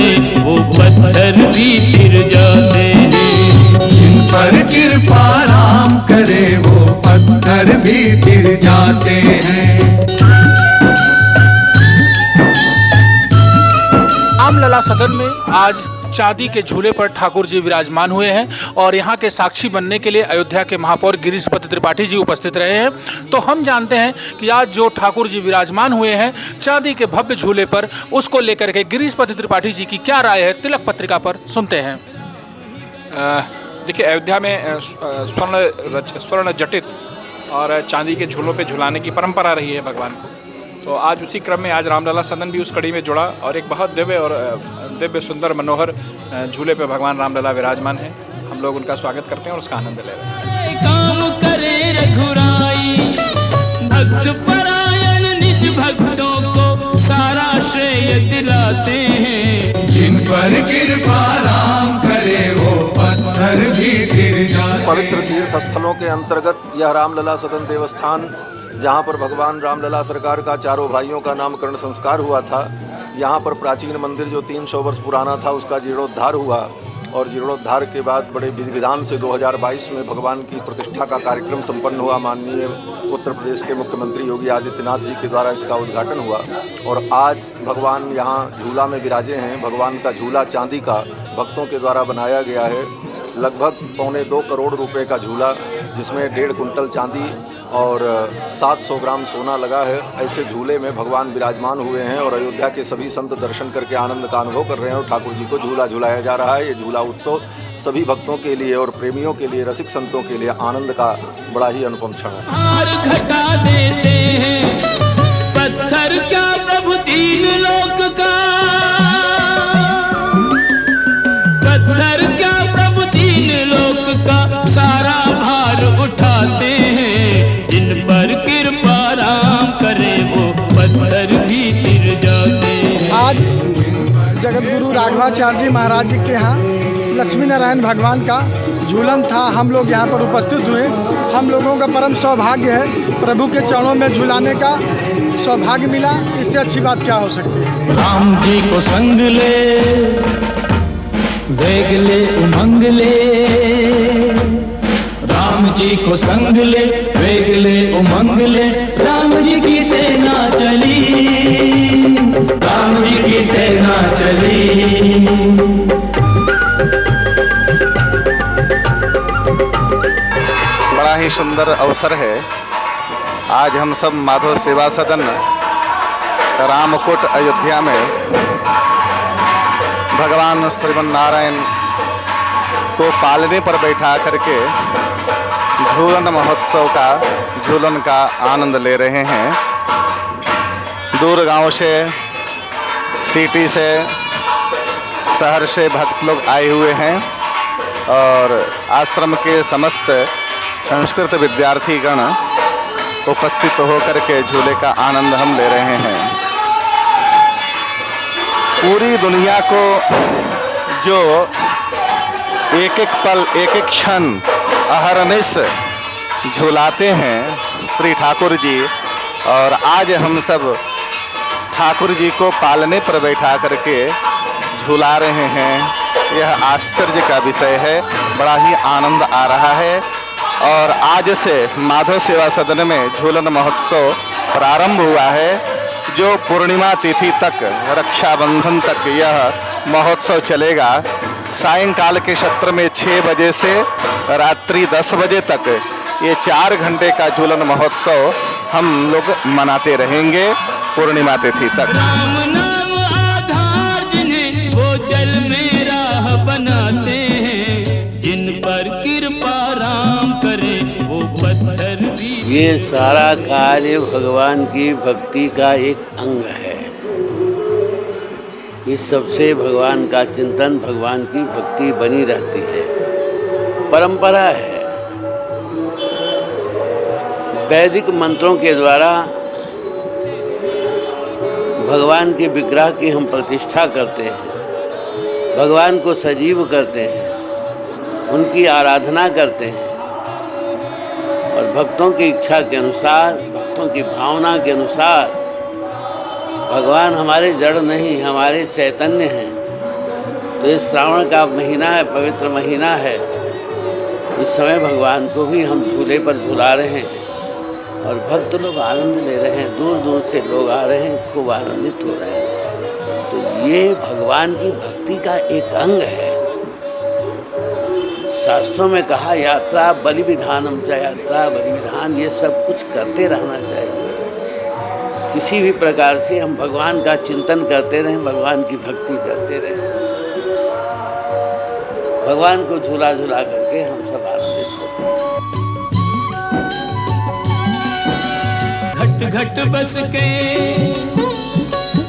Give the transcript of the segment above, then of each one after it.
करे वो पत्थर भी तिर जाते हैं। जिन पर कृपा राम करे वो पत्थर भी तिर जाते हैं। रामलला सदन में आज चांदी के झूले पर ठाकुर जी विराजमान हुए हैं और यहाँ के साक्षी बनने के लिए अयोध्या के महापौर गिरीशपति त्रिपाठी जी उपस्थित रहे हैं। तो हम जानते हैं कि आज जो ठाकुर जी विराजमान हुए हैं चांदी के भव्य झूले पर, उसको लेकर के गिरीशपति त्रिपाठी जी की क्या राय है, तिलक पत्रिका पर सुनते हैं। देखिए, अयोध्या में स्वर्ण जटित और चांदी के झूलों पे झुलाने की परंपरा रही है भगवान को। तो आज उसी क्रम में आज रामलला सदन भी उस कड़ी में जुड़ा और एक बहुत दिव्य सुंदर मनोहर झूले पे भगवान रामलला विराजमान हैं। हम लोग उनका स्वागत करते हैं और उसका आनंद ले रहे हैं। काम करे रघुराई, भक्त परायण निज भक्तों को सारा श्रेय दिलाते हैं। जिन पर कृपा राम करे वो पत्थर भी तिर जाते। पवित्र तीर्थ स्थलों के अंतर्गत यह रामलला सदन देवस्थान, जहाँ पर भगवान रामलला सरकार का चारों भाइयों का नामकरण संस्कार हुआ था, यहाँ पर प्राचीन मंदिर जो 300 वर्ष पुराना था उसका जीर्णोद्धार हुआ और जीर्णोद्धार के बाद बड़े विधि विधान से 2022 में भगवान की प्रतिष्ठा का कार्यक्रम संपन्न हुआ। माननीय उत्तर प्रदेश के मुख्यमंत्री योगी आदित्यनाथ जी के द्वारा इसका उद्घाटन हुआ और आज भगवान यहाँ झूला में विराजे हैं। भगवान का झूला चांदी का भक्तों के द्वारा बनाया गया है। लगभग 2.25 करोड़ रुपए का झूला, जिसमें 1.5 कुंटल चांदी और 700 ग्राम सोना लगा है। ऐसे झूले में भगवान विराजमान हुए हैं और अयोध्या के सभी संत दर्शन करके आनंद का अनुभव कर रहे हैं और ठाकुर जी को झूला झुलाया जा रहा है। ये झूला उत्सव सभी भक्तों के लिए और प्रेमियों के लिए, रसिक संतों के लिए आनंद का बड़ा ही अनुपम क्षण है। हार घटा देते हैं पत्थर क्या प्रभु तीन लोक का, पत्थर क्या प्रभु तीन लोक का सारा भार उठाते हैं। जिन पर कृपा राम करे वो पत्थर भी तिर जाते हैं। आज जगत गुरु राघवाचार्य जी महाराज जी के यहाँ लक्ष्मी नारायण भगवान का झूलन था। हम लोग यहाँ पर उपस्थित हुए। हम लोगों का परम सौभाग्य है, प्रभु के चरणों में झूलाने का सौभाग्य मिला। इससे अच्छी बात क्या हो सकती है। राम जी को संग ले, वेग ले, उमंग ले, राम जी को संग ले, वेग ले, उमंग ले, राम जी की सेना चली, राम जी की सेना चली। बड़ा ही सुंदर अवसर है। आज हम सब माधव सेवा सदन रामकुट अयोध्या में भगवान श्रीमन्नारायण को पालने पर बैठा करके झूलन महोत्सव का झूलन का आनंद ले रहे हैं। दूर गांव से, सिटी से, शहर से भक्त लोग आए हुए हैं और आश्रम के समस्त संस्कृत विद्यार्थीगण उपस्थित होकर के झूले का आनंद हम ले रहे हैं। पूरी दुनिया को जो एक एक पल, एक एक क्षण अहरनिश झुलाते हैं श्री ठाकुर जी, और आज हम सब ठाकुर जी को पालने पर बैठा करके झुला रहे हैं। यह आश्चर्य का विषय है, बड़ा ही आनंद आ रहा है। और आज से माधव सेवा सदन में झूलन महोत्सव प्रारंभ हुआ है, जो पूर्णिमा तिथि तक, रक्षाबंधन तक यह महोत्सव चलेगा। सायंकाल के सत्र में 6 बजे से रात्रि 10 बजे तक ये 4 घंटे का झूलन महोत्सव हम लोग मनाते रहेंगे पूर्णिमा तिथि तक। राम नाम आधार जिन्हें वो जल में राह बनाते हैं, जिन पर कृपा राम करे वो पत्थर भी। ये सारा कार्य भगवान की भक्ति का एक अंग है। इस सबसे भगवान का चिंतन, भगवान की भक्ति बनी रहती है, परंपरा है। वैदिक मंत्रों के द्वारा भगवान के विग्रह की हम प्रतिष्ठा करते हैं, भगवान को सजीव करते हैं, उनकी आराधना करते हैं और भक्तों की इच्छा के अनुसार, भक्तों की भावना के अनुसार, भगवान हमारे जड़ नहीं, हमारे चैतन्य हैं, तो ये श्रावण का महीना है, पवित्र महीना है। इस समय भगवान को भी हम झूले पर झूला रहे हैं और भक्त लोग आनंद ले रहे हैं। दूर दूर से लोग आ रहे हैं, खूब आनंदित हो रहे हैं। तो ये भगवान की भक्ति का एक अंग है। शास्त्रों में कहा यात्रा बलि विधानम च, यात्रा बलि विधान, ये सब कुछ करते रहना चाहिए। किसी भी प्रकार से हम भगवान का चिंतन करते रहें, भगवान की भक्ति करते रहें। भगवान को झूला झूला करके हम सब आनंदित होते हैं। घट घट बस के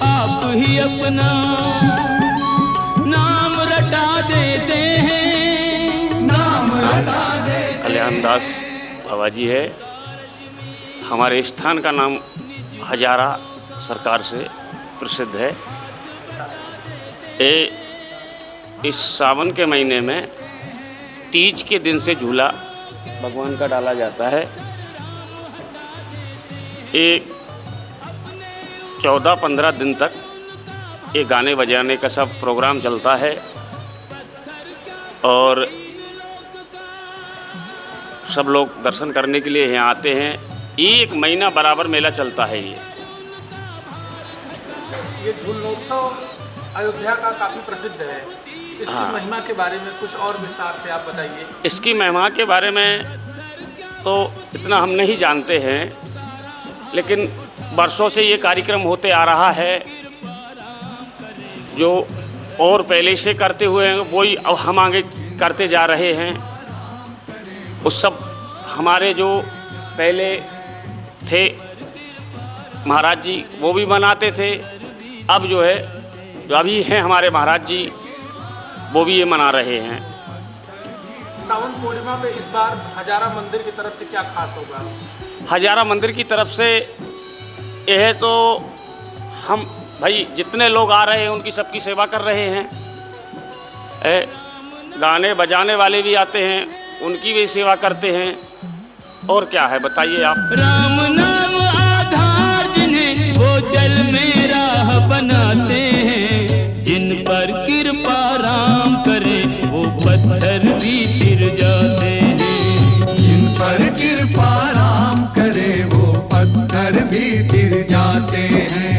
आप ही अपना नाम रटा देते हैं, नाम रटा देते। कल्याण दास बाबा जी है। हमारे स्थान का नाम हजारा सरकार से प्रसिद्ध है। इस सावन के महीने में तीज के दिन से झूला भगवान का डाला जाता है। ये 14-15 दिन तक ये गाने बजाने का सब प्रोग्राम चलता है और सब लोग दर्शन करने के लिए यहाँ आते हैं। 1 महीना बराबर मेला चलता है। ये झूलोत्सव अयोध्या का काफ़ी प्रसिद्ध है। इसकी महिमा के बारे में कुछ और विस्तार से आप बताइए। इसकी महिमा के बारे में तो इतना हम नहीं जानते हैं, लेकिन वर्षों से ये कार्यक्रम होते आ रहा है। जो और पहले से करते हुए हैं वही अब हम आगे करते जा रहे हैं। उस सब हमारे जो पहले थे महाराज जी वो भी मनाते थे। अब जो है जो अभी हैं हमारे महाराज जी वो भी ये मना रहे हैं। सावन पूर्णिमा पे इस बार हजारा मंदिर की तरफ से क्या खास होगा? हजारा मंदिर की तरफ से यह तो हम भाई जितने लोग आ रहे हैं उनकी सबकी सेवा कर रहे हैं। गाने बजाने वाले भी आते हैं, उनकी भी सेवा करते हैं। और क्या है बताइए आप। राम नाम आधार जिन्हें वो जल में राह बनाते हैं, जिन पर कृपा राम करे वो पत्थर भी तिर जाते हैं। जिन पर कृपा राम करे वो पत्थर भी तिर जाते हैं।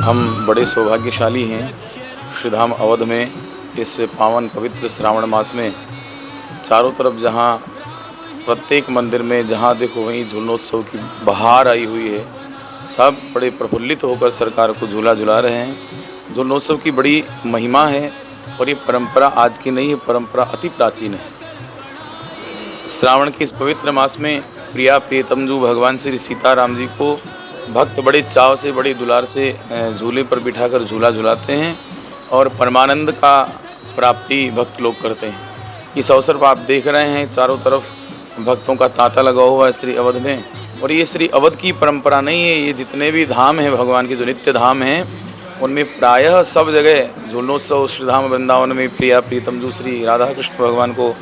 हम बड़े सौभाग्यशाली हैं। श्रीधाम अवध में इस पावन पवित्र श्रावण मास में चारों तरफ जहाँ प्रत्येक मंदिर में जहाँ देखो वहीं झूलोत्सव की बहार आई हुई है। सब बड़े प्रफुल्लित होकर सरकार को झूला झुला रहे हैं। झूलोत्सव की बड़ी महिमा है और ये परंपरा आज की नहीं है, परंपरा अति प्राचीन है। श्रावण के इस पवित्र मास में प्रिया प्रियतमजू भगवान श्री सीताराम जी को भक्त बड़े चाव से बड़े दुलार से झूले पर बिठाकर झूला झुलाते हैं और परमानंद का प्राप्ति भक्त लोग करते हैं। इस अवसर पर आप देख रहे हैं चारों तरफ भक्तों का तांता लगा हुआ है श्री अवध में। और ये श्री अवध की परंपरा नहीं है, ये जितने भी धाम हैं भगवान के जो नित्य धाम हैं उनमें प्रायः सब जगह झूलोत्सव श्रीधाम वृंदावन में प्रिया प्रीतम श्री राधा कृष्ण भगवान को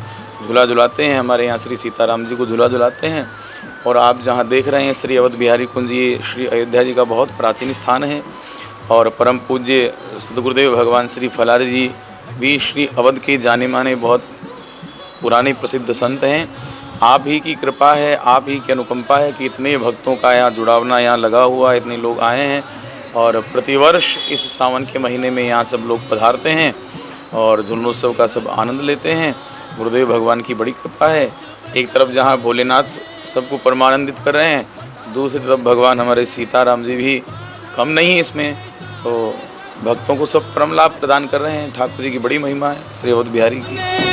झूला झुलाते हैं। हमारे यहाँ श्री सीताराम जी को झूला झुलाते हैं। और आप जहाँ देख रहे हैं श्री अवध बिहारी कुंज, ये श्री अयोध्या जी का बहुत प्राचीन स्थान है। और परम पूज्य सदगुरुदेव भगवान श्री फलारी जी भी श्री अवध के जाने माने बहुत पुराने प्रसिद्ध संत हैं। आप ही की कृपा है, आप ही की अनुकंपा है कि इतने भक्तों का यहाँ जुड़ावना यहाँ लगा हुआ है, इतने लोग आए हैं। और प्रतिवर्ष इस सावन के महीने में यहाँ सब लोग पधारते हैं और झूलोत्सव का सब आनंद लेते हैं। गुरुदेव भगवान की बड़ी कृपा है। एक तरफ जहाँ भोलेनाथ सबको परमानंदित कर रहे हैं, दूसरी तरफ भगवान हमारे सीताराम जी भी कम नहीं है इसमें। तो भक्तों को सब परम लाभ प्रदान कर रहे हैं। ठाकुर जी की बड़ी महिमा है श्री अवध बिहारी की।